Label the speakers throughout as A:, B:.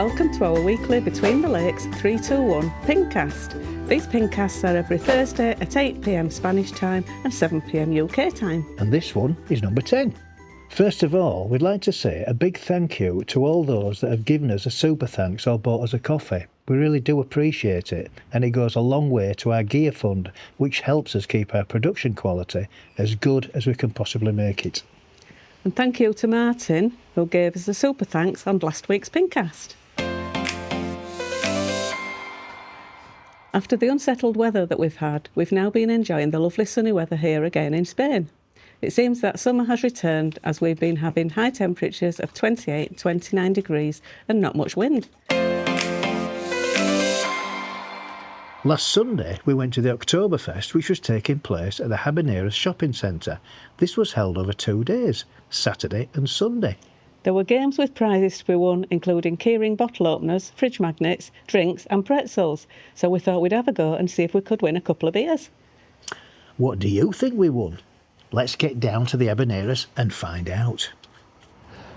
A: welcome to our weekly Between the Lakes 321 Pingcast. These Pingcasts are every Thursday at 8 p.m. Spanish time and 7 p.m. UK time.
B: And this one is number 10. First of all, we'd like to say a big thank you to all those that have given us a super thanks or bought us a coffee. We really do appreciate it, and it goes a long way to our gear fund, which helps us keep our production quality as good as we can possibly make it.
A: And thank you to Martin, who gave us a super thanks on last week's Pingcast. After the unsettled weather that we've had, we've now been enjoying the lovely sunny weather here again in Spain. It seems that summer has returned as we've been having high temperatures of 28, 29 degrees and not much wind.
B: Last Sunday, we went to the Oktoberfest, which was taking place at the Habaneras Shopping Centre. This was held over 2 days, Saturday and Sunday.
A: There were games with prizes to be won, including keyring bottle openers, fridge magnets, drinks and pretzels. So we thought we'd have a go and see if we could win a couple of beers.
B: What do you think we won? Let's get down to the Habaneras and find out.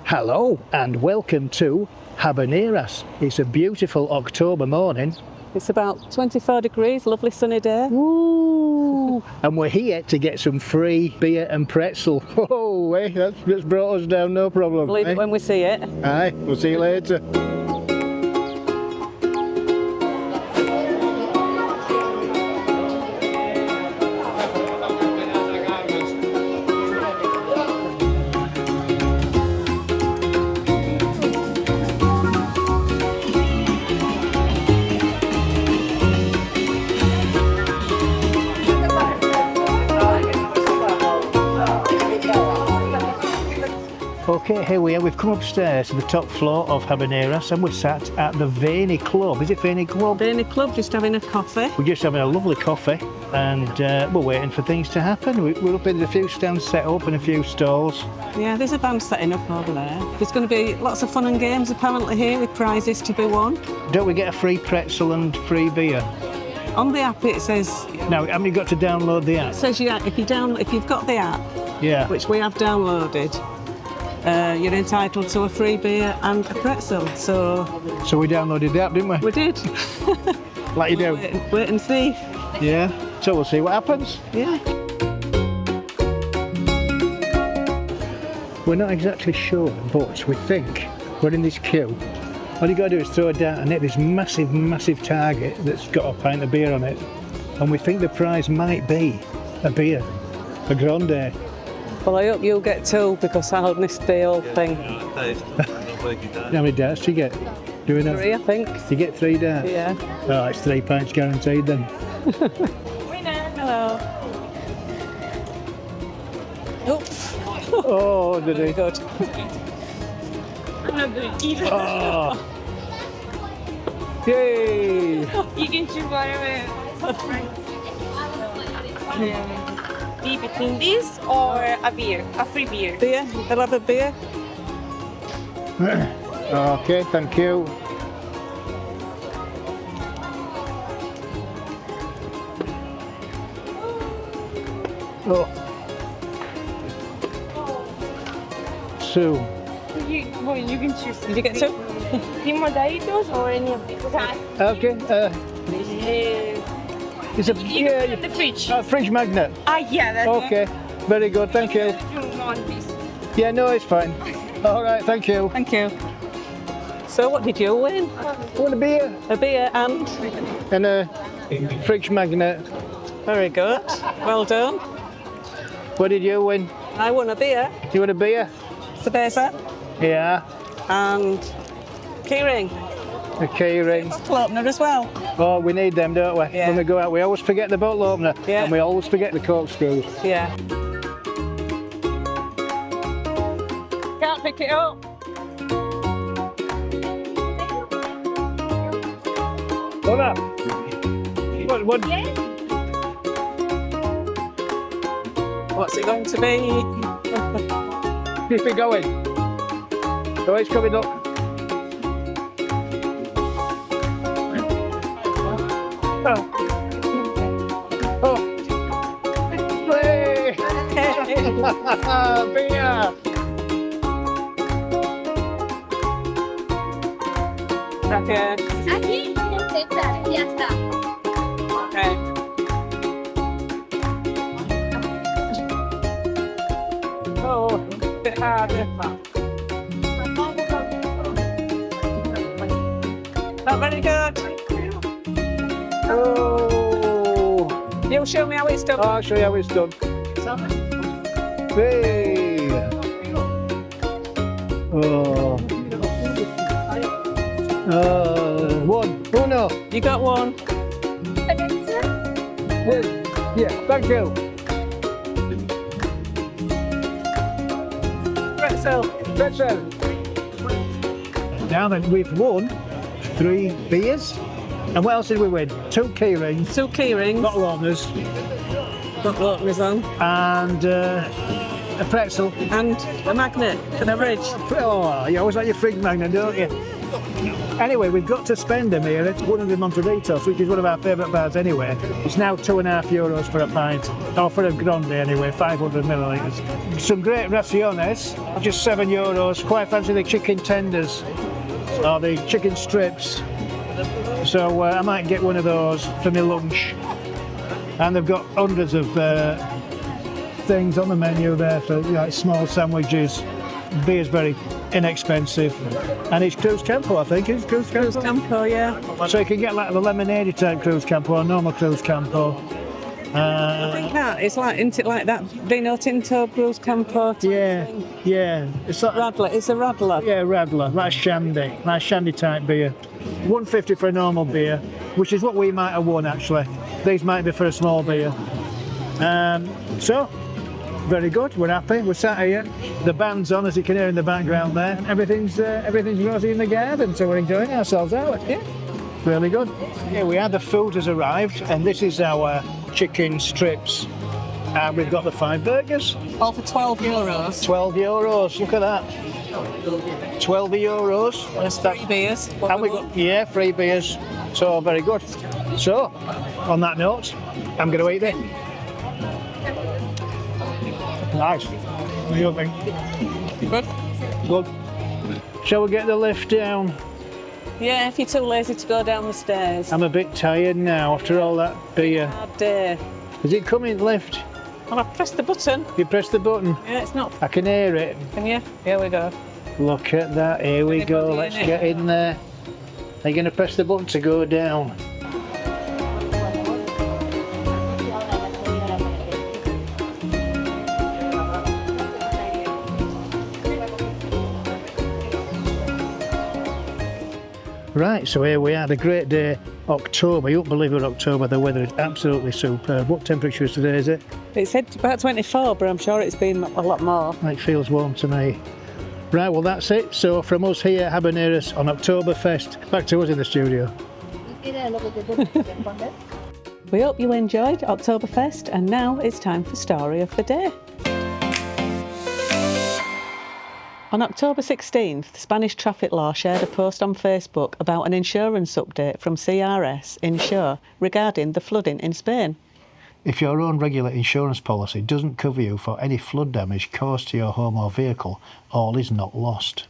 B: Hello and welcome to Habaneras. It's a beautiful October morning.
A: It's about 24 degrees, lovely sunny day.
B: Woo! And we're here to get some free beer and pretzel. Oh, that's brought us down, no problem.
A: Believe it when we see it.
B: Aye, we'll see you later. Okay, here we are. We've come upstairs to the top floor of Habaneras and we're sat at the Veiny Club. Is it Veiny Club?
A: Veiny Club, just having a coffee.
B: We're just having a lovely coffee and we're waiting for things to happen. We're up in a few stands set up and a few stalls.
A: Yeah, there's a band setting up over there. There's going to be lots of fun and games apparently here with prizes to be won.
B: Don't we get a free pretzel and free beer?
A: On the app it says...
B: Now, haven't you got to download the app?
A: It says if you've got the app,
B: yeah,
A: which we have downloaded, you're entitled to a free beer and a pretzel. So
B: we downloaded the app, didn't we?
A: We did.
B: Like you do.
A: Wait and see.
B: Yeah. So we'll see what happens.
A: Yeah.
B: We're not exactly sure, but we think we're in this queue. All you got to do is throw a dart and hit this massive, massive target that's got a pint of beer on it. And we think the prize might be a beer, a grande.
A: Well, I hope you'll get two because I'll miss the whole thing.
B: How many darts do you get? Doing that?
A: 3, I think.
B: You get 3 darts?
A: Yeah.
B: Oh, it's 3 pints guaranteed then.
A: Winner. Hello. Oops.
B: Oh, did he?
A: Good.
C: I'm not doing either.
B: Oh. Yay!
C: You can choose whatever. Be between this or a beer, a free beer.
A: Beer? I'll have a beer.
B: Okay, thank you. Oh. So.
C: You can choose.
A: Did you get two?
C: Montaditos or any of these.
B: Okay. It's a
C: You can put it in the fridge.
B: fridge magnet.
C: Yeah, that's
B: Okay, very good, thank you.
C: You want this?
B: Yeah, no, it's fine. All right, thank you.
A: Thank you. So what did you win?
B: Want a beer?
A: A beer and...
B: And a fridge magnet.
A: Very good. Well done.
B: What did you win?
A: I won a beer.
B: You want a beer?
A: Cerveza.
B: Yeah.
A: And keyring.
B: A key ring.
A: Bottle opener as well.
B: Oh, we need them, don't we?
A: Yeah.
B: When we go out, we always forget the bottle opener.
A: Yeah.
B: And we always forget the corkscrews.
A: Yeah. Can't pick it up.
B: Hola. What?
C: Yes.
A: What's it going to be?
B: Keep it going. Oh, it's coming up. Oh. Hey! Beer!
A: Not very good.
B: Oh!
A: You show me how it's done.
B: I'll show you how it's done. Hey! Oh. One. Oh no.
A: You got one.
B: Yeah, thank you.
A: Pretzel.
B: Now then, we've won 3 beers. And what else did we win? 2 key rings,
A: 2 key rings.
B: bottle openers,
A: Bottle openers on.
B: and a pretzel.
A: And a magnet for the fridge.
B: Oh, you always like your fridge magnet, don't you? Anyway, we've got to spend them here at 100 Montaditos, which is one of our favourite bars anyway. It's now €2.50 for a pint, or for a grande anyway, 500 millilitres. Some great raciones, just €7. Quite fancy the chicken tenders, or the chicken strips. So I might get one of those for my lunch. And they've got hundreds of things on the menu there for like small sandwiches. Beer's very inexpensive, and it's Cruz Campo, I think. It's Cruz Campo.
A: Campo, yeah.
B: So you can get like the lemonade type Cruz Campo or normal Cruz Campo.
A: I think that it's like, isn't it like that Vino Tinto, Cruz Campo type thing?
B: Yeah. It's like
A: Radler, it's a Radler.
B: yeah, Radler, like shandy type beer. $1.50 for a normal beer, which is what we might have won actually. These might be for a small beer. So. Very good, we're happy, we're sat here. The band's on, as you can hear in the background there. Everything's rosy in the garden, so we're enjoying ourselves out. Yeah, really good. Here we are, the food has arrived, and this is our chicken strips. And we've got the 5 burgers.
A: All for €12.
B: €12, look at that. €12.
A: There's 3 beers.
B: And we got, yeah, 3 beers. So, very good. So, on that note, I'm going to eat it. Nice. What do you think?
A: Good.
B: Good. Shall we get the lift down?
A: Yeah, if you're too lazy to go down the stairs.
B: I'm a bit tired now after all that beer.
A: Hard day.
B: Is it coming, lift?
A: Well, I've pressed the button.
B: You press the button?
A: Yeah, it's not.
B: I can hear it.
A: Can you? Here we go.
B: Look at that. Here we go.
A: Anybody
B: Let's
A: in it?
B: get in there. Are you going to press the button to go down? Right, so here we had a great day, October. You won't believe it, October, the weather is absolutely superb. What temperature is today, is it?
A: It said about 24, but I'm sure it's been a lot more.
B: It feels warm to me. Right, well that's it. So from us here at Habaneras on Oktoberfest, back to us in the studio.
A: We hope you enjoyed Oktoberfest, and now it's time for Story of the Day. On October 16th, the Spanish traffic law shared a post on Facebook about an insurance update from CRS Insure regarding the flooding in Spain.
B: If your own regular insurance policy doesn't cover you for any flood damage caused to your home or vehicle, all is not lost.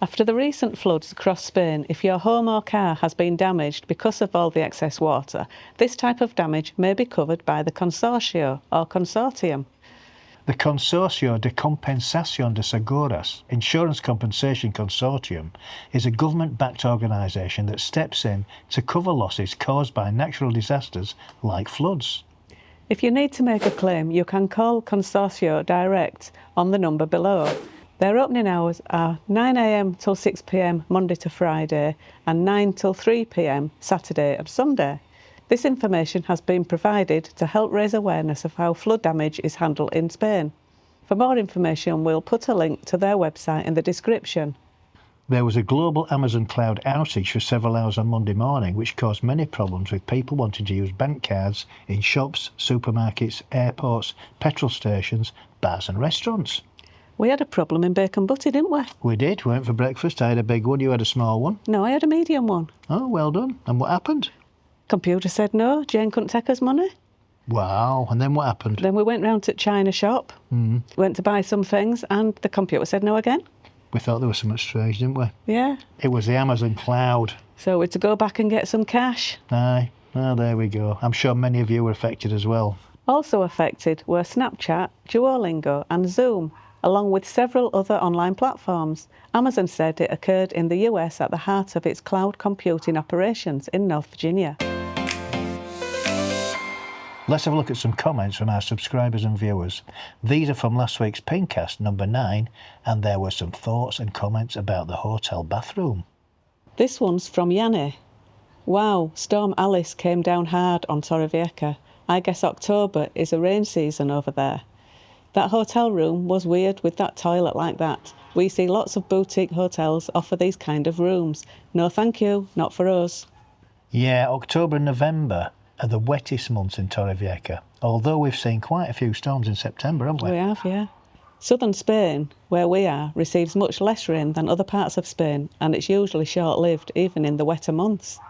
A: After the recent floods across Spain, if your home or car has been damaged because of all the excess water, this type of damage may be covered by the Consorcio or Consortium.
B: The Consorcio de Compensación de Seguros, Insurance Compensation Consortium, is a government-backed organisation that steps in to cover losses caused by natural disasters like floods.
A: If you need to make a claim, you can call Consorcio direct on the number below. Their opening hours are 9 a.m. till 6 p.m. Monday to Friday and 9 till 3 p.m. Saturday and Sunday. This information has been provided to help raise awareness of how flood damage is handled in Spain. For more information, we'll put a link to their website in the description.
B: There was a global Amazon cloud outage for several hours on Monday morning, which caused many problems with people wanting to use bank cards in shops, supermarkets, airports, petrol stations, bars and restaurants.
A: We had a problem in Bacon Butty, didn't we?
B: We did. We went for breakfast. I had a big one. You had a small one.
A: No, I had a medium one.
B: Oh, well done. And what happened?
A: Computer said no, Jane couldn't take us money.
B: Wow. And then what happened?
A: Then we went round to China shop, went to buy some things, and the computer said no again.
B: We thought there was something strange, didn't we?
A: Yeah.
B: It was the Amazon cloud.
A: So we had to go back and get some cash.
B: Aye. Oh, there we go. I'm sure many of you were affected as well.
A: Also affected were Snapchat, Duolingo and Zoom. along with several other online platforms. Amazon said it occurred in the US at the heart of its cloud computing operations in North Virginia.
B: Let's have a look at some comments from our subscribers and viewers. These are from last week's Pingcast number 9, and there were some thoughts and comments about the hotel bathroom.
A: This one's from Yanni. Wow, Storm Alice came down hard on Torrevieja. I guess October is a rain season over there. That hotel room was weird with that toilet like that. We see lots of boutique hotels offer these kind of rooms. No thank you, not for us.
B: Yeah, October and November are the wettest months in Torrevieja, although we've seen quite a few storms in September, haven't we?
A: We have, yeah. Southern Spain, where we are, receives much less rain than other parts of Spain, and it's usually short-lived, even in the wetter months.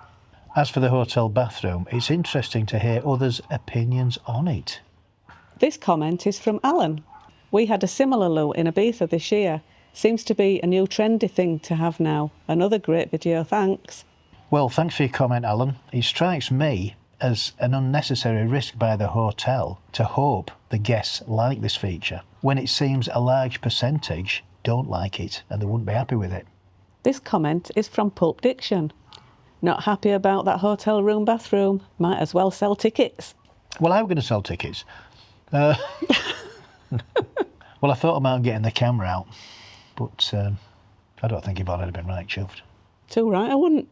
B: As for the hotel bathroom, it's interesting to hear others' opinions on it.
A: This comment is from Alan. We had a similar loo in Ibiza this year. Seems to be a new trendy thing to have now. Another great video, thanks.
B: Well, thanks for your comment, Alan. It strikes me as an unnecessary risk by the hotel to hope the guests like this feature, when it seems a large percentage don't like it and they wouldn't be happy with it.
A: This comment is from Pulp Diction. Not happy about that hotel room bathroom. Might as well sell tickets.
B: Well, how are we going to sell tickets? Well, I thought about getting the camera out, but I don't think Yvonne had been right chuffed.
A: Too right, I wouldn't.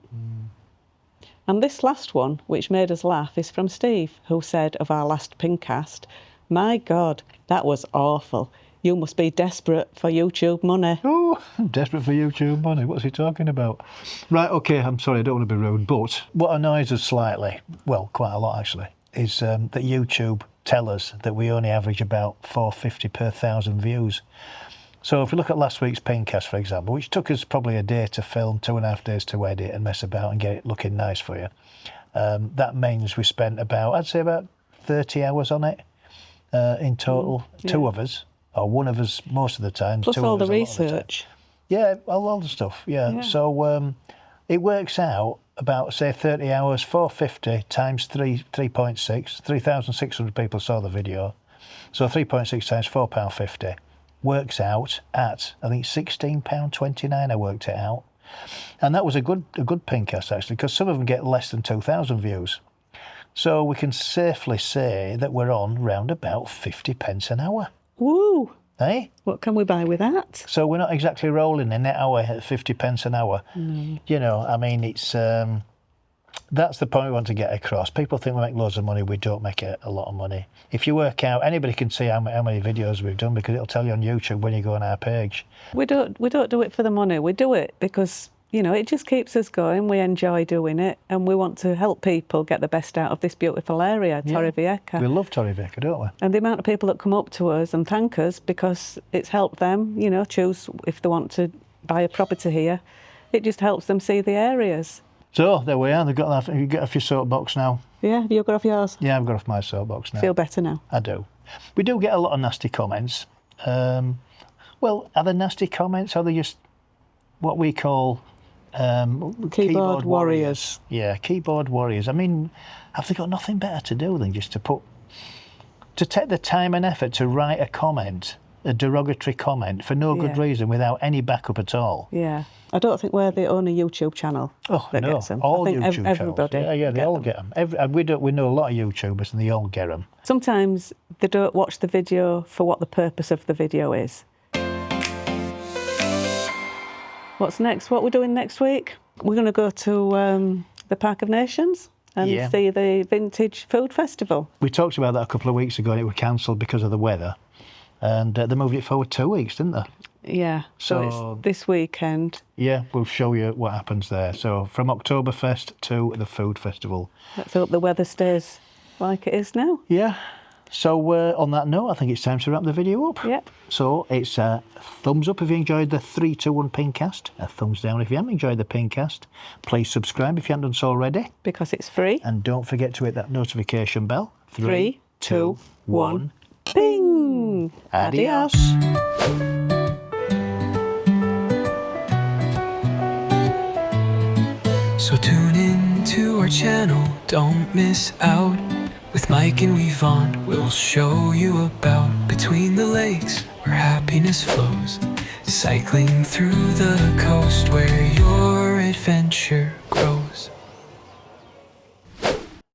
A: And this last one, which made us laugh, is from Steve, who said of our last Pingcast, "My God, that was awful. You must be desperate for YouTube money."
B: Oh, I'm desperate for YouTube money. What's he talking about? Right, OK, I'm sorry, I don't want to be rude, but what annoys us slightly, well, quite a lot actually, is that YouTube tell us that we only average about $4.50 per 1,000 views. So if we look at last week's Pingcast, for example, which took us probably a day to film, 2.5 days to edit and mess about and get it looking nice for you, that means we spent about, I'd say about 30 hours on it in total.
A: Yeah.
B: Two of us, or one of us most of the time.
A: Plus all the research.
B: Yeah, all the stuff, yeah. So it works out about, say, 30 hours, 450 times 3.6, 3,600 people saw the video. So 3.6 times £4.50 works out at, I think, £16.29 I worked it out. And that was a good Pingcast, actually, because some of them get less than 2,000 views. So we can safely say that we're on round about 50 pence an hour.
A: Woo!
B: Eh?
A: What can we buy with that?
B: So we're not exactly rolling in that hour at 50 pence an hour. You know, I mean, it's that's the point we want to get across. People think we make loads of money. We don't make a lot of money. If you work out, anybody can see how many videos we've done, because it'll tell you on YouTube when you go on our page. We don't do it for the money. We do it because, you know, it just keeps us going. We enjoy doing it, and we want to help people get the best out of this beautiful area, Torrevieja. We love Torrevieja, don't we?
A: And the amount of people that come up to us and thank us because it's helped them, you know, choose if they want to buy a property here. It just helps them see the areas. So
B: there we are. They've got that. You get off your soapbox now.
A: Yeah, have you got off yours?
B: Yeah, I've got off my soapbox now.
A: Feel better now?
B: I do. We do get a lot of nasty comments. Well, are they nasty comments? Are they just what we call keyboard warriors? Yeah, keyboard warriors. I mean, have they got nothing better to do than just to take the time and effort to write a comment, a derogatory comment, for no good reason, without any backup at all? Yeah. I don't think we're the only YouTube channel that gets them. All I think YouTube everybody channels. Yeah, they all get them. We know a lot of YouTubers and they all get them. Sometimes they don't watch the video for what the purpose of the video is. What's next? What we're doing next week? We're going to go to the Park of Nations and see the Vintage Food Festival. We talked about that a couple of weeks ago and it was cancelled because of the weather. And they moved it forward 2 weeks, didn't they? Yeah, so it's this weekend. Yeah, we'll show you what happens there. So from Oktoberfest to the food festival. Let's hope the weather stays like it is now. Yeah. So on that note, I think it's time to wrap the video up. Yep. So it's a thumbs up if you enjoyed the 321 Pingcast. A thumbs down if you haven't enjoyed the Pingcast. Please subscribe if you haven't done so already. Because it's free. And don't forget to hit that notification bell. 3, 2, 1, ping! Adios! So tune in to our channel, don't miss out.
D: With Mike and Yvonne, we'll show you about between the lakes where happiness flows. Cycling through the coast where your adventure grows.